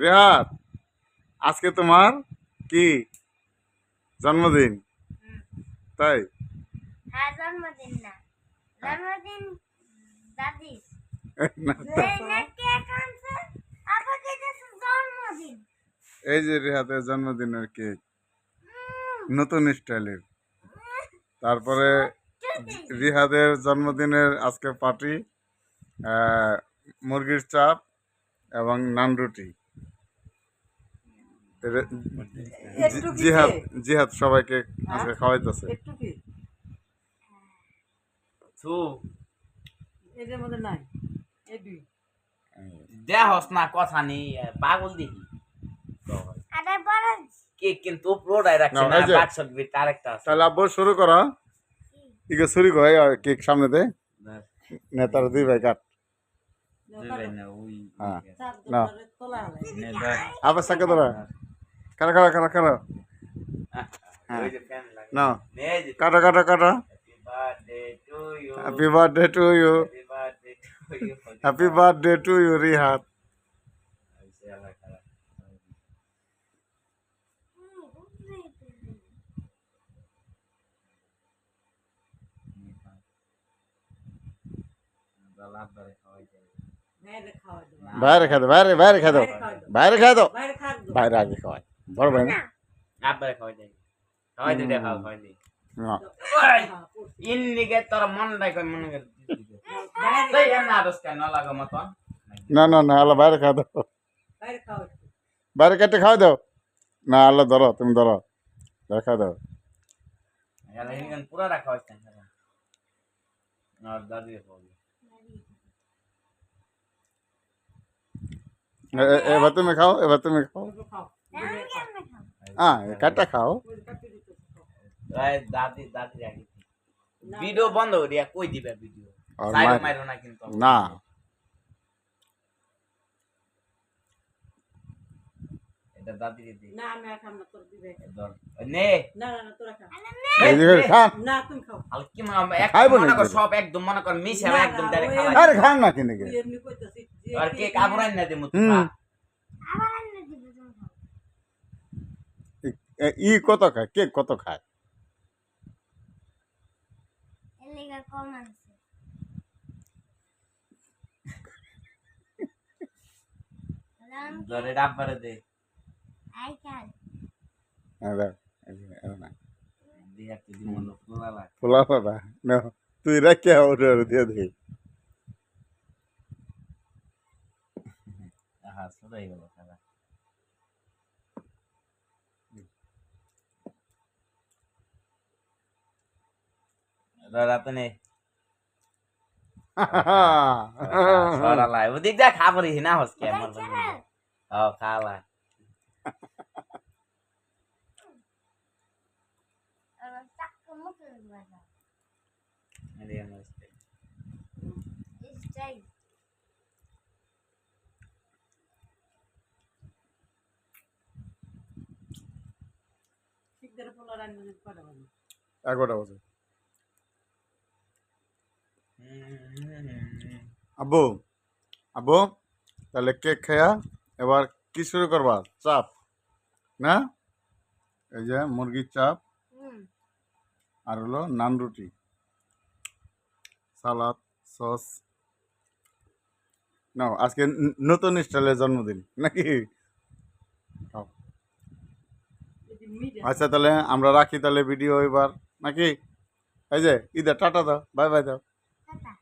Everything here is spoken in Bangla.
রেহাত, আজকে তোমার কি জন্মদিন? তাই? হ্যাঁ, জন্মদিন না, জন্মদিন দাদি। না, জন্মদিন এই যে রেহাতের জন্মদিনের কেক, নতুন স্টাইলের। তারপরে রিহাদের জন্মদিনের আজকে পার্টি, মুরগির চাপ এবং নান রুটি। জিহাদ জিহাদ সবাইকে আজকে খাওয়াইতেছে। দেহস না কথা নেই পাগল দেখি কেক কিন্তু পুরোটাই রাখছে না, বাক্সর ভিতরে আরেকটা আছে। তাহলে আব্বু শুরু করো, ইকে শুরু করে কেক সামনে দে, নেতার দুই ভাই কাট। হ্যাঁ না আবার সাকে তোরা কারা কারা কারা কারা না কাটা কাটা কাটা। Happy birthday to you, happy birthday to you Rihat. বাইরে খাই দাও, বাইরে বাইরে খাই দাও, বাইরে খাই দাও, বাইরে আগে খাওয়াই বড় ভাই না আব্বারে খাওয়াই দেই, খাওয়াই দিই, দেখাও খাওয়াই দিই। না ইন্নিকে তোর মনটাই কই মনে করে তাই না দোস্ত না লাগা মতন না না না আল্লাহ বাইরে খাই দাও, বাইরে কেটে খাওয়াই দাও। না আল্লাহ ধরো, তুমি ধরো, দেখা দাও। এলা হিন পুরা রাখা হইছে না আর দাদি খাওয়াই। এবার তুমি খাও, এবার তুমি খাও। হ্যাঁ কাটা খাও। দাদি দাদি আগে ভিডিও বন্ধ করিয়া কই দিবে ভিডিও আর সাইড মাইরো না কিন্তু না এটা দাদি দি না আমি খাম না তোর দিবে ধর নে না না তোরা খা এই যে খা না তুমি খাও আর কি এক মনে কর সব একদম মনে কর মিশে একদম ডাইরেক্ট খাওয়া। আরে খান না কিনে গে এমনি কইতাছি আর কে কাবরাই না দিমু তুই আবার আনলে দিব তুমি ই কত খায়, কেক কত খায়? এর লাগা কম আছে ধরে ডাব্বারে দে আই কাল দিয়া তুই মন ফুলালা ফুলা ফুলা না তুই রেখে অর্ডার দিয়ে দে। আহা সদাই গেল খালা রাতে নে সরালা ওদিক যা খাবরি না হসকে আমার বন্ধু ও খালা চাক্কু মুখে বাজা আরে নমস্তে স্টাইল শিকদার পোলা রান্না করে বাবা 11টা বাজে। আব্বু আব্বু তাহলে কেক খায়া এবার কি শুরু করবা? চাপ না, এই যে মুরগির চাপ আর হলো নান রুটি, সালাদ, সস। না আজকে নতুন স্টাইলের জন্মদিন নাকি? খাও। আচ্ছা তাহলে আমরা রাখি তাহলে ভিডিও এবার নাকি? এই যে ঈদের টাটা দাও, বাই বাই দাও। টাটা।